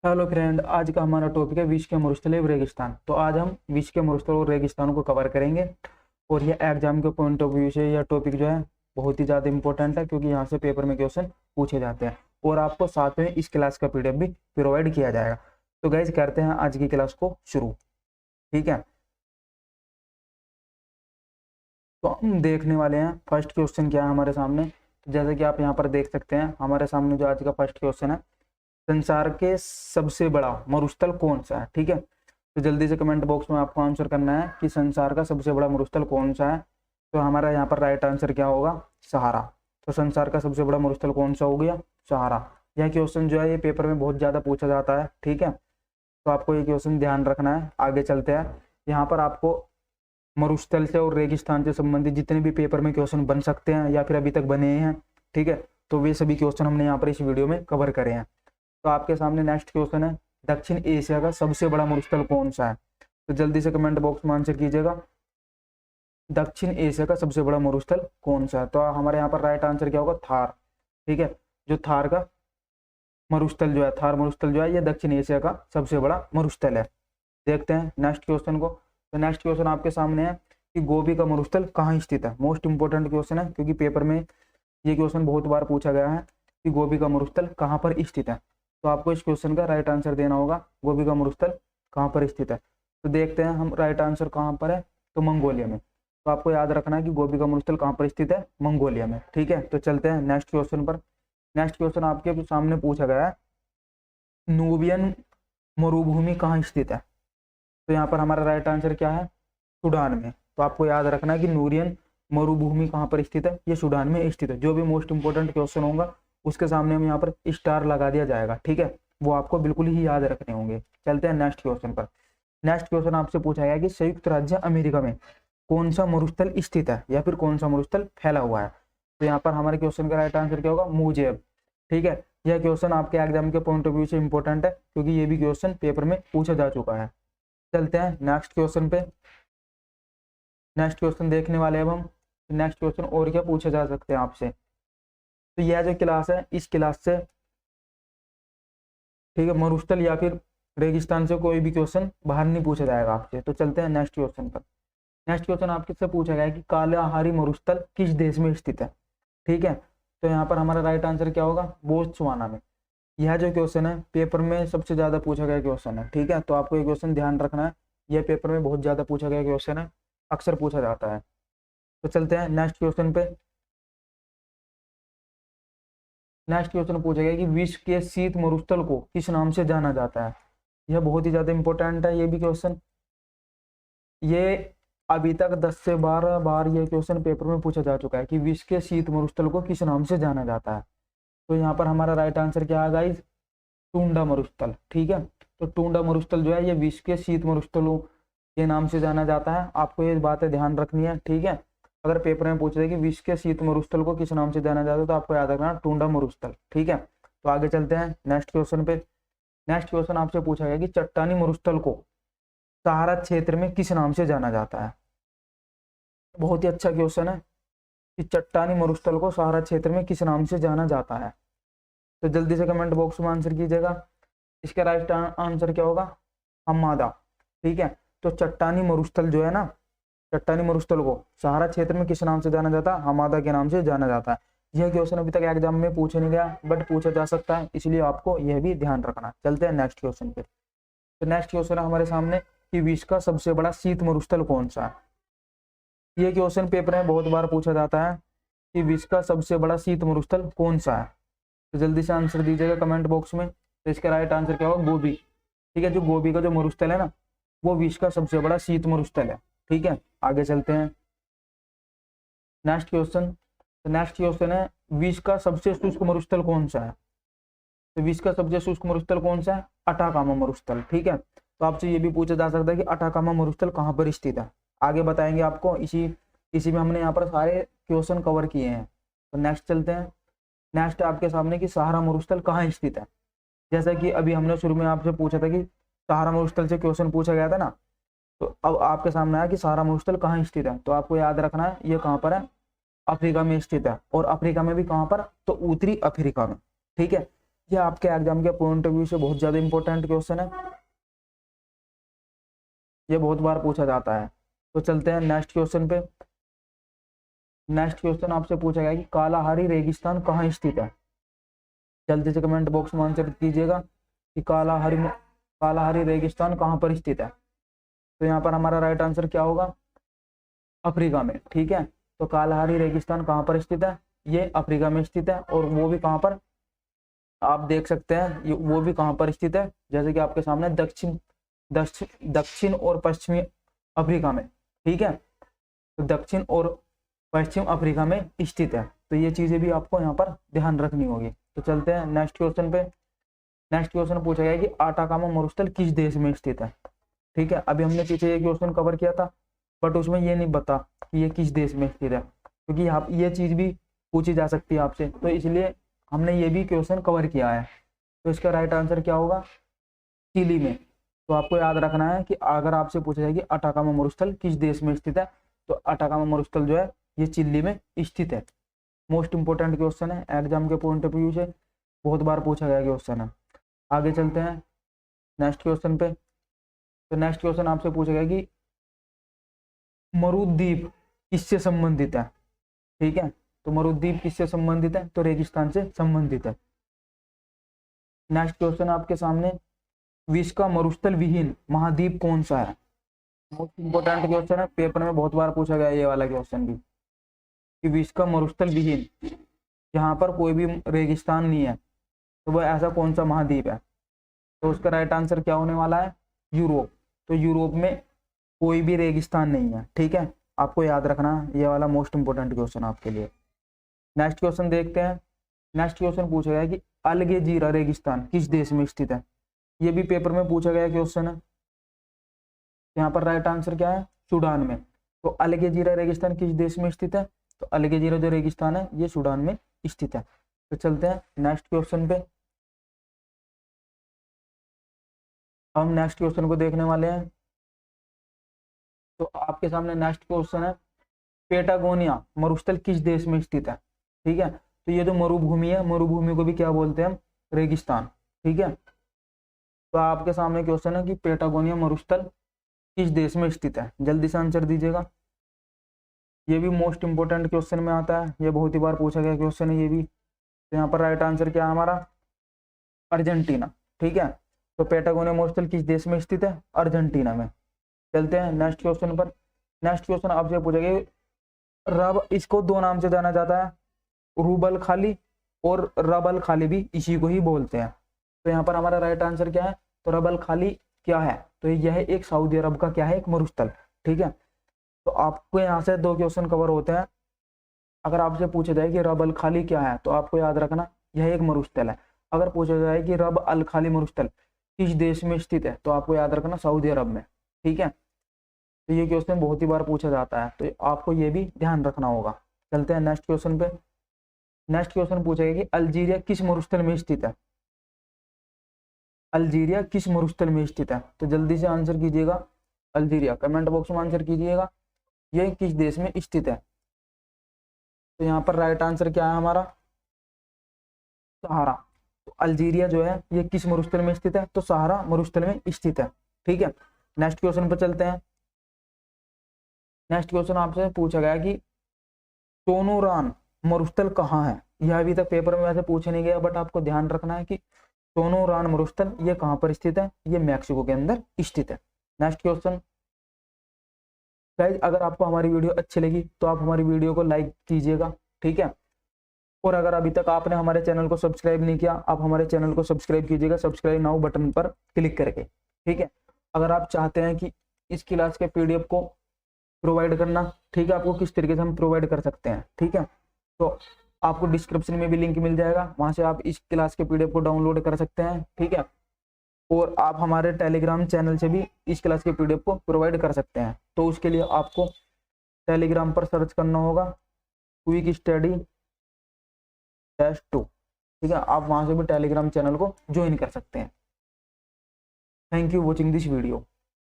Hello friend, आज का हमारा टॉपिक है विश्व के मरुस्थलीय रेगिस्तान। तो आज हम विश्व के मरुस्थल और रेगिस्तानों को कवर करेंगे। और ये एग्जाम के पॉइंट ऑफ व्यू से यह टॉपिक जो है बहुत ही ज़्यादा इंपॉर्टेंट है, क्योंकि यहाँ से पेपर में क्वेश्चन पूछे जाते हैं और आपको साथ में इस क्लास का पीडीएफ भी प्रोवाइड किया जाएगा। तो गाइज करते हैं आज की क्लास को शुरू। ठीक है, तो हम देखने वाले हैं फर्स्ट क्वेश्चन क्या है हमारे सामने। जैसे कि आप यहाँ पर देख सकते हैं, हमारे सामने जो आज का फर्स्ट क्वेश्चन है, संसार के सबसे बड़ा मरुस्थल कौन सा है। ठीक है, तो जल्दी से कमेंट बॉक्स में आपको आंसर करना है कि संसार का सबसे बड़ा मरुस्थल कौन सा है। तो हमारा यहाँ पर राइट आंसर क्या होगा, सहारा। तो संसार का सबसे बड़ा मरुस्थल कौन सा हो गया, सहारा। यह क्वेश्चन जो है ये पेपर में बहुत ज़्यादा पूछा जाता है। ठीक है, तो आपको ये क्वेश्चन ध्यान रखना है। आगे चलते हैं, यहाँ पर आपको मरुस्थल से और रेगिस्तान से संबंधित जितने भी पेपर में क्वेश्चन बन सकते हैं या फिर अभी तक बने हैं, ठीक है, तो वे सभी क्वेश्चन हमने यहाँ पर इस वीडियो में कवर करे हैं। तो आपके सामने नेक्स्ट क्वेश्चन है, दक्षिण एशिया का सबसे बड़ा मरुस्थल कौन सा है। तो जल्दी से कमेंट बॉक्स में आंसर कीजिएगा, दक्षिण एशिया का सबसे बड़ा मरुस्थल कौन सा है। तो हमारे यहाँ पर राइट आंसर क्या होगा, थार। ठीक है, जो थार का मरुस्थल जो है, थार मरुस्थल जो है ये दक्षिण एशिया का सबसे बड़ा मरुस्थल है। देखते हैं नेक्स्ट क्वेश्चन को। तो नेक्स्ट क्वेश्चन आपके सामने है कि गोबी का मरुस्थल कहाँ स्थित है। मोस्ट इंपोर्टेंट क्वेश्चन है, क्योंकि पेपर में ये क्वेश्चन बहुत बार पूछा गया है कि गोबी का मरुस्थल कहाँ पर स्थित है। तो आपको इस क्वेश्चन का राइट आंसर देना होगा, गोबी का मरुस्थल कहाँ पर स्थित है। तो देखते हैं हम राइट आंसर कहाँ पर है, तो मंगोलिया में। तो आपको याद रखना है कि गोबी का मरुस्थल कहाँ पर स्थित है, मंगोलिया में। ठीक है, तो चलते हैं नेक्स्ट क्वेश्चन पर। नेक्स्ट क्वेश्चन आपके सामने पूछा गया है, नूबियन मरुभूमि कहाँ स्थित है। तो यहाँ पर हमारा राइट आंसर क्या है, सूडान में। तो आपको याद रखना है कि नूबियन मरुभूमि कहाँ पर स्थित है, ये सूडान में स्थित है। जो भी मोस्ट इंपोर्टेंट क्वेश्चन होगा उसके सामने हम यहाँ पर स्टार लगा दिया जाएगा। ठीक है, वो आपको बिल्कुल ही याद रखने होंगे। चलते हैं नेक्स्ट क्वेश्चन पर। नेक्स्ट क्वेश्चन आपसे पूछा गया कि संयुक्त राज्य अमेरिका में कौन सा मरुस्थल स्थित है या फिर कौन सा मरुस्थल फैला हुआ है। तो यहाँ पर हमारे क्वेश्चन का राइट आंसर क्या होगा, मुजेब। ठीक है, यह क्वेश्चन आपके एग्जाम के पॉइंट ऑफ व्यू से इंपॉर्टेंट है, क्योंकि ये भी क्वेश्चन पेपर में पूछा जा चुका है। चलते हैं नेक्स्ट क्वेश्चन पे। नेक्स्ट क्वेश्चन देखने वाले हैं हम। नेक्स्ट क्वेश्चन और क्या पूछे जा सकते हैं आपसे। तो यह जो क्लास है, इस क्लास से, ठीक है, मरुस्थल या फिर रेगिस्तान से कोई भी क्वेश्चन बाहर नहीं पूछा जाएगा आपसे। तो चलते हैं नेक्स्ट क्वेश्चन पर। नेक्स्ट क्वेश्चन आपके से पूछा गया है कि कालाहारी मरुस्थल किस देश में स्थित है। ठीक है, तो यहाँ पर हमारा राइट आंसर क्या होगा, बोत्सवाना में। यह जो क्वेश्चन है पेपर में सबसे ज्यादा पूछा गया क्वेश्चन है। ठीक है, तो आपको ये क्वेश्चन ध्यान रखना है, यह पेपर में बहुत ज्यादा पूछा गया क्वेश्चन है, अक्सर पूछा जाता है। तो चलते हैं नेक्स्ट क्वेश्चन पे। नेक्स्ट क्वेश्चन पूछा गया कि विश्व के शीत मरुस्थल को किस नाम से जाना जाता है। यह बहुत ही ज्यादा इंपॉर्टेंट है ये भी क्वेश्चन। ये अभी तक 10 से 12 बार ये क्वेश्चन पेपर में पूछा जा चुका है कि विश्व के शीत मरुस्थल को किस नाम से जाना जाता है। तो यहाँ पर हमारा राइट आंसर क्या है गाइज, टुंडा मरुस्थल। ठीक है, तो टुंडा मरुस्थल जो है ये विश्व के शीत मरुस्थलों के नाम से जाना जाता है। आपको ये बातें ध्यान रखनी है। ठीक है, अगर पेपर में पूछ रहे कि विश्व के शीत मरुस्थल को किस नाम से जाना जाता है, तो आपको याद रखना टुंडा मरुस्थल। ठीक है, तो आगे चलते हैं नेक्स्ट क्वेश्चन पे। नेक्स्ट क्वेश्चन आपसे पूछा गया कि चट्टानी मरुस्थल को सहारा क्षेत्र में किस नाम से जाना जाता है। बहुत ही अच्छा क्वेश्चन है कि चट्टानी मरुस्थल को सहारा क्षेत्र में किस नाम से जाना जाता है। तो जल्दी से कमेंट बॉक्स में आंसर कीजिएगा, इसका राइट आंसर क्या होगा, हमादा। ठीक है, तो चट्टानी मरुस्थल जो है ना, चट्टानी मरुस्थल को सहारा क्षेत्र में किस नाम से जाना जाता है, हमादा के नाम से जाना जाता है। यह क्वेश्चन अभी तक एग्जाम में पूछा नहीं गया, बट पूछा जा सकता है, इसलिए आपको यह भी ध्यान रखना। चलते हैं नेक्स्ट क्वेश्चन पे। तो नेक्स्ट क्वेश्चन है हमारे सामने कि विश्व का सबसे बड़ा शीत मरुस्थल कौन सा है। यह क्वेश्चन पेपर में बहुत बार पूछा जाता है कि विश्व का सबसे बड़ा शीत मरुस्थल कौन सा है। तो जल्दी से आंसर दीजिएगा कमेंट बॉक्स में। तो इसका राइट आंसर क्या होगा, गोबी। ठीक है, जो गोबी का जो मरुस्थल है ना, वो विश्व का सबसे बड़ा शीत मरुस्थल है। ठीक है, आगे चलते हैं नेक्स्ट क्वेश्चन। तो नेक्स्ट क्वेश्चन है, विश्व का सबसे शुष्क मरुस्थल कौन सा है। तो विश्व का सबसे शुष्क मरुस्थल कौन सा है, अटाकामा मरुस्थल। ठीक है, तो आपसे ये भी पूछा जा सकता है कि अटाकामा मरुस्थल कहाँ पर स्थित है। आगे बताएंगे आपको, इसी में हमने यहाँ पर सारे क्वेश्चन कवर किए हैं। तो नेक्स्ट चलते हैं। नेक्स्ट आपके सामने कि सहारा मरुस्थल कहाँ स्थित है। जैसा कि अभी हमने शुरू में आपसे पूछा था कि सहारा मरुस्थल से क्वेश्चन पूछा गया था ना, तो अब आपके सामने आया कि सहारा मरुस्थल कहाँ स्थित है। तो आपको याद रखना है ये कहाँ पर है, अफ्रीका में स्थित है। और अफ्रीका में भी कहाँ पर, तो उत्तरी अफ्रीका में। ठीक है, ये आपके एग्जाम के पॉइंट ऑफ व्यू से बहुत ज्यादा इंपॉर्टेंट क्वेश्चन है, ये बहुत बार पूछा जाता है। तो चलते हैं नेक्स्ट क्वेश्चन पे। नेक्स्ट क्वेश्चन आपसे पूछा गया कि कालाहारी रेगिस्तान कहाँ स्थित है। जल्दी से कमेंट बॉक्स में आंसर कीजिएगा कि कालाहारी रेगिस्तान कहाँ पर स्थित है। तो यहाँ पर हमारा राइट आंसर क्या होगा, अफ्रीका में। ठीक है, तो कालाहारी रेगिस्तान कहाँ पर स्थित है, ये अफ्रीका में स्थित है। और वो भी कहाँ पर, आप देख सकते हैं वो भी कहाँ पर स्थित है, जैसे कि आपके सामने दक्षिण और पश्चिमी अफ्रीका में। ठीक है, तो दक्षिण और पश्चिम अफ्रीका में स्थित है। तो ये चीजें भी आपको यहाँ पर ध्यान रखनी होगी। तो चलते हैं नेक्स्ट क्वेश्चन पे। नेक्स्ट क्वेश्चन पूछा गया कि आटाकामा मरुस्थल किस देश में स्थित है। ठीक है, अभी हमने पीछे ये क्वेश्चन कवर किया था, बट उसमें ये नहीं बता कि ये किस देश में स्थित है, क्योंकि यहाँ ये चीज भी पूछी जा सकती है आपसे, तो इसलिए हमने ये भी क्वेश्चन कवर किया है। तो इसका राइट आंसर क्या होगा, चिली में। तो आपको याद रखना है कि अगर आपसे पूछा जाए कि अटाकामा मरुस्थल किस देश में स्थित है, तो अटाकामा मरुस्थल जो है ये चिली में स्थित है। मोस्ट इंपोर्टेंट क्वेश्चन है, एग्जाम के पॉइंट ऑफ व्यू से बहुत बार पूछा गया क्वेश्चन है। आगे चलते हैं नेक्स्ट क्वेश्चन पे। तो नेक्स्ट क्वेश्चन आपसे पूछा गया कि मरुद्वीप किससे संबंधित है। ठीक है, तो मरुद्वीप किससे संबंधित है, तो रेगिस्तान से संबंधित है। नेक्स्ट क्वेश्चन आपके सामने, विश्व का मरुस्थल विहीन महाद्वीप कौन सा है। मोस्ट इंपोर्टेंट क्वेश्चन है, पेपर में बहुत बार पूछा गया ये वाला क्वेश्चन भी, कि विश्व का मरुस्थल विहीन, जहां पर कोई भी रेगिस्तान नहीं है, तो वह ऐसा कौन सा महाद्वीप है। तो उसका राइट आंसर क्या होने वाला है, यूरोप। तो यूरोप में कोई भी रेगिस्तान नहीं है। ठीक है, आपको याद रखना ये वाला मोस्ट इंपोर्टेंट क्वेश्चन आपके लिए। नेक्स्ट क्वेश्चन देखते हैं। नेक्स्ट क्वेश्चन पूछा गया कि अलगेजीरा रेगिस्तान किस देश में स्थित है। ये भी पेपर में पूछा गया क्वेश्चन है। यहाँ पर राइट आंसर क्या है, सूडान में। तो अलगेजीरा रेगिस्तान किस देश में स्थित है, तो अलगेजीरा जो रेगिस्तान है ये सूडान में स्थित है। तो चलते हैं नेक्स्ट क्वेश्चन पे। हम नेक्स्ट क्वेश्चन को देखने वाले हैं। तो आपके सामने नेक्स्ट क्वेश्चन है, पेटागोनिया मरुस्थल किस देश में स्थित है। ठीक है, तो ये जो मरुभूमि है, मरुभूमि को भी क्या बोलते हैं हम, रेगिस्तान। ठीक है, तो आपके सामने क्वेश्चन है कि पेटागोनिया मरुस्थल किस देश में स्थित है। जल्दी से आंसर दीजिएगा। ये भी मोस्ट इंपोर्टेंट क्वेश्चन में आता है, ये बहुत ही बार पूछा गया क्वेश्चन है ये भी। तो यहाँ पर राइट आंसर क्या है हमारा, अर्जेंटीना। ठीक है, तो पेटागोनिया मरुस्थल किस देश में स्थित है, अर्जेंटीना में। चलते हैं नेक्स्ट क्वेश्चन पर। नेक्स्ट क्वेश्चन आपसे पूछा गया, रब, इसको दो नाम से जाना जाता है, रूबल खाली और रबल खाली भी इसी को ही बोलते हैं। तो यहाँ पर हमारा राइट आंसर क्या है, तो रबल खाली क्या है, तो यह एक सऊदी अरब का क्या है, एक मरुस्थल। ठीक है, तो आपको यहाँ से दो क्वेश्चन कवर होते हैं। अगर आपसे पूछा जाए कि रब अल खाली क्या है, तो आपको याद रखना यह एक मरुस्थल है। अगर पूछा जाए कि रब अल खाली मरुस्थल किस देश में स्थित है, तो आपको याद रखना सऊदी अरब में। ठीक है, तो ये क्वेश्चन बहुत ही बार पूछा जाता है, तो आपको ये भी ध्यान रखना होगा। चलते हैं नेक्स्ट क्वेश्चन पे। नेक्स्ट क्वेश्चन पूछेगा कि अल्जीरिया किस मरुस्थल में स्थित है। अल्जीरिया किस मरुस्थल में स्थित है, तो जल्दी से आंसर कीजिएगा। अल्जीरिया कमेंट बॉक्स में आंसर कीजिएगा, ये किस देश में स्थित है। तो यहाँ पर राइट आंसर क्या है हमारा, सहारा। तो अल्जीरिया जो है ये किस मरुस्थल में स्थित है, तो सहारा मरुस्थल में स्थित है। ठीक है, नेक्स्ट क्वेश्चन पर चलते हैं। नेक्स्ट क्वेश्चन आपसे पूछा गया कि टोनोरान मरुस्थल कहाँ है। यह अभी तक पेपर में वैसे पूछे नहीं गया, बट आपको ध्यान रखना है कि टोनोरान मरुस्थल ये कहाँ पर स्थित है, ये मैक्सिको के अंदर स्थित है। Next question. गाइस, अगर आपको हमारी वीडियो अच्छी लगी तो आप हमारी वीडियो को लाइक कीजिएगा। ठीक है, और अगर अभी तक आपने हमारे चैनल को सब्सक्राइब नहीं किया, आप हमारे चैनल को सब्सक्राइब कीजिएगा, सब्सक्राइब नाउ बटन पर क्लिक करके। ठीक है, अगर आप चाहते हैं कि इस क्लास के पीडीएफ को प्रोवाइड करना, ठीक है, आपको किस तरीके से हम प्रोवाइड कर सकते हैं, ठीक है, तो आपको डिस्क्रिप्शन में भी लिंक मिल जाएगा, वहां से आप इस क्लास के पीडीएफ को डाउनलोड कर सकते हैं। ठीक है, और आप हमारे टेलीग्राम चैनल से भी इस क्लास के पीडीएफ को प्रोवाइड कर सकते हैं। तो उसके लिए आपको टेलीग्राम पर सर्च करना होगा क्विक स्टडी -2। ठीक है, आप वहां से भी टेलीग्राम चैनल को ज्वाइन कर सकते हैं। Thank you watching this video.